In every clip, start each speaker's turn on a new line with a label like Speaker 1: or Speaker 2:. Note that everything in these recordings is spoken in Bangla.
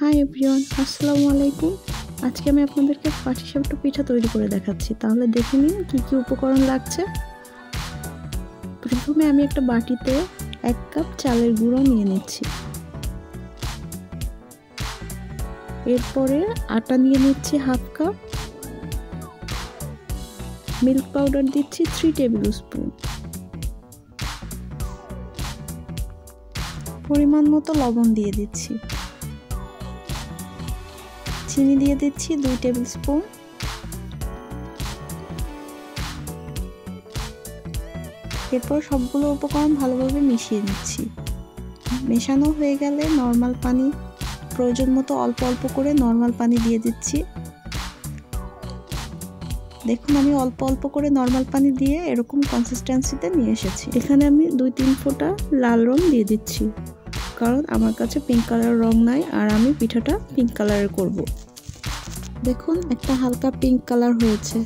Speaker 1: হাই এভরিওয়ান, আসসালামু আলাইকুম। আজকে আমি আপনাদেরকে পাটিসাপটা পিঠা তৈরি করে দেখাচ্ছি। তাহলে দেখে নিন কি কি উপকরণ লাগছে। প্রথমে আমি একটা বাটিতে 1 কাপ চালের গুঁড়ো নিয়ে নিচ্ছি। এরপরে আটা নিয়ে নিচ্ছি 1/2 কাপ। মিল্ক পাউডার দিচ্ছি 3 টেবিল স্পুন। পরিমাণ মতো লবণ দিয়ে দিচ্ছি। চিনি দিয়ে দিচ্ছি 2 টেবিল স্পুন। এরপর সবগুলো উপকরণ ভালোভাবে মিশিয়ে নিচ্ছি। মেশানো হয়ে গেলে নর্মাল পানি, প্রয়োজন মতো অল্প অল্প করে নর্মাল পানি দিয়ে দিচ্ছি। দেখুন আমি অল্প অল্প করে নর্মাল পানি দিয়ে এরকম কনসিস্টেন্সিতে নিয়ে এসেছি। এখানে আমি 2-3 ফোঁটা লাল রং দিয়ে দিচ্ছি, কারণ আমার কাছে পিঙ্ক কালার রং নাই আর আমি পিঠাটা পিঙ্ক কালারের করব। দেখুন একটা হালকা পিঙ্ক কালার হয়েছে।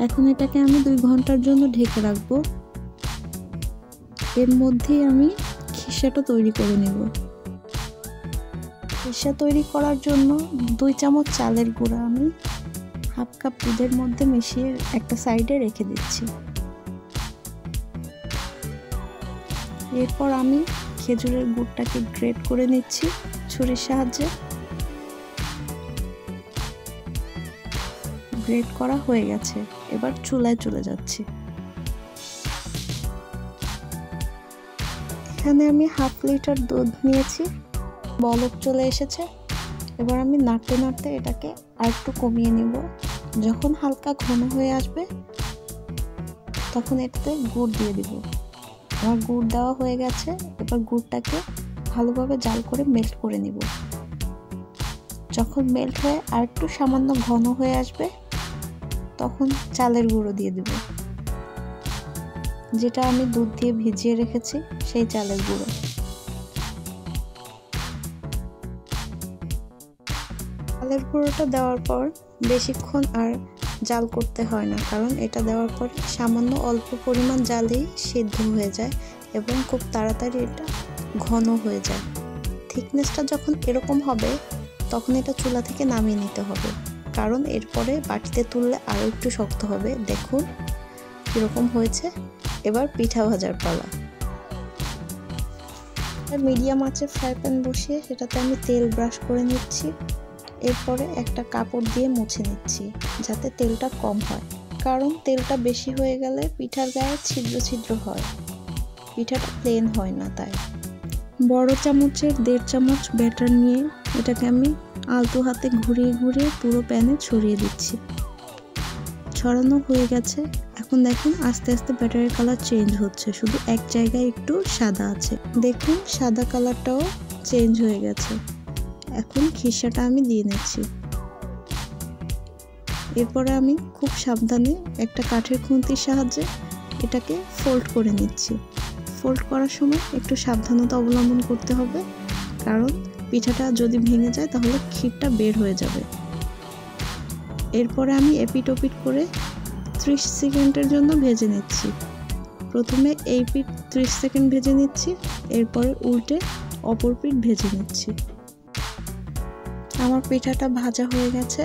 Speaker 1: এখন এটাকে আমি 2 ঘন্টার জন্য ঢেকে রাখবো। এর মধ্যেই আমি খিসাটা তৈরি করে নেব। খিসা তৈরি করার জন্য 2 চামচ চালের গুঁড়া আমি 1/2 কাপ দুধের মধ্যে মিশিয়ে একটা সাইডে রেখে দিচ্ছি। এরপর আমি খেজুরের গুড়টাকে গ্রেট করে নিচ্ছি ছুরির সাহায্যে। গ্রেট করা হয়ে গেছে, এবার চুলায় চলে যাচ্ছি। এখানে আমি 1/2 লিটার দুধ নিয়েছি, বলক চলে এসেছে। এবার আমি নাড়তে নাড়তে এটাকে আরেকটু কমিয়ে নিব। যখন হালকা ঘন হয়ে আসবে তখন এটাতে গুড় দিয়ে দিব। আমার গুড় দেওয়া হয়ে গেছে। এবার গুড়টাকে ভালোভাবে জাল করে মেল্ট করে নিব। যখন মেল্ট হয়ে আরেকটু সামান্য ঘন হয়ে আসবে তখন চালের গুঁড়ো দিয়ে দিব, যেটা আমি দুধ দিয়ে ভিজিয়ে রেখেছি সেই চালের গুঁড়ো। চালের গুঁড়োটা দেওয়ার পর বেশিক্ষণ আর জাল করতে হয় না, কারণ এটা দেওয়ার পর সামান্য অল্প পরিমাণ জালেই সিদ্ধ হয়ে যায় এবং খুব তাড়াতাড়ি এটা ঘন হয়ে যায়। থিকনেসটা যখন এরকম হবে তখন এটা চুলা থেকে নামিয়ে নিতে হবে, কারণ এরপরে বাটিতে তুললে আরও একটু শক্ত হবে। দেখুন কীরকম হয়েছে। এবার পিঠা ভাজার পালা। মিডিয়াম আঁচে ফ্রাই প্যান বসিয়ে সেটাতে আমি তেল ব্রাশ করে নিচ্ছি। এরপরে একটা কাপড় দিয়ে মুছে নিচ্ছি যাতে তেলটা কম হয়, কারণ তেলটা বেশি হয়ে গেলে পিঠার গায়ে ছিদ্র ছিদ্র হয়, পিঠাটা প্লেন হয় না। তাই বড় চামচের 1.5 চামচ ব্যাটার নিয়ে এটাকে আমি আলতো হাতে ঘুরিয়ে ঘুরিয়ে পুরো প্যানে ছড়িয়ে দিচ্ছি। ছড়ানো হয়ে গেছে। এখন দেখুন আস্তে আস্তে ব্যাটারের কালার চেঞ্জ হচ্ছে, শুধু এক জায়গায় একটু সাদা আছে। দেখুন সাদা কালারটাও চেঞ্জ হয়ে গেছে। এখন খিসাটা আমি দিয়ে নিচ্ছি। এরপরে আমি খুব সাবধানে একটা কাঠের খুন্তির সাহায্যে এটাকে ফোল্ড করে নিচ্ছি। ফোল্ড করার সময় একটু সাবধানতা অবলম্বন করতে হবে, কারণ পিঠাটা যদি ভেঙে যায় তাহলে ক্ষীরটা বের হয়ে যাবে। এরপরে আমি এপিট ওপিট করে 30 সেকেন্ডের জন্য ভেজে নিচ্ছি। প্রথমে এই পিঠ 30 সেকেন্ড ভেজে নিচ্ছি, এরপরে উল্টে অপর পিঠ ভেজে নিচ্ছি। আমার পিঠাটা ভাজা হয়ে গেছে।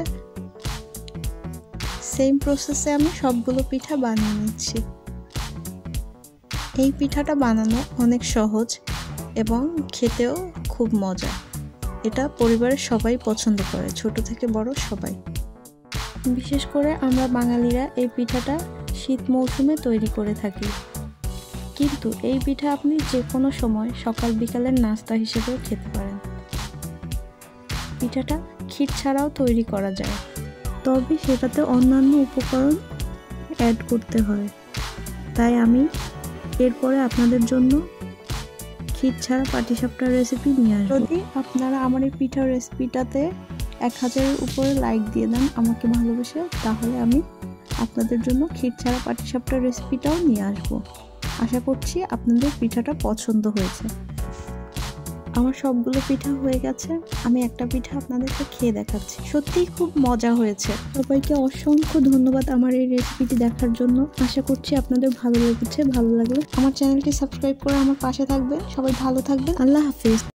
Speaker 1: সেম প্রসেসে আমি সবগুলো পিঠা বানিয়ে নিচ্ছি। এই পিঠাটা বানানো অনেক সহজ এবং খেতেও খুব মজা। এটা পরিবারের সবাই পছন্দ করে, ছোট থেকে বড় সবাই। বিশেষ করে আমরা বাঙালিরা এই পিঠাটা শীত মৌসুমে তৈরি করে থাকি, কিন্তু এই পিঠা আপনি যে কোনো সময় সকাল বিকালের নাস্তা হিসেবেও খেতে পারেন। পিঠাটা ক্ষীর ছাড়াও তৈরি করা যায়, তবে সেটাতে অন্যান্য উপকরণ অ্যাড করতে হয়। তাই আমি এরপরে আপনাদের জন্য ক্ষীর ছাড়া পাটিসাপটার রেসিপি নিয়ে আসবো। যদি আপনারা আমার এই পিঠার রেসিপিটাতে 1000-এর উপরে লাইক দিয়ে দেন আমাকে ভালোবেসে, তাহলে আমি আপনাদের জন্য ক্ষীর ছাড়া পাটিসাপটার রেসিপিটাও নিয়ে আসবো। আশা করছি আপনাদের পিঠাটা পছন্দ হয়েছে। আমার সবগুলো পিঠা হয়ে গেছে। আমি একটা পিঠা আপনাদেরকে খেয়ে দেখাচ্ছি। সত্যিই খুব মজা হয়েছে। সবাইকে অসংখ্য ধন্যবাদ আমার এই রেসিপিটি দেখার জন্য। আশা করছি আপনাদের ভালো লেগেছে। ভালো লাগলে আমার চ্যানেলটি সাবস্ক্রাইব করে আমার পাশে থাকবেন। সবাই ভালো থাকবেন। আল্লাহ হাফিজ।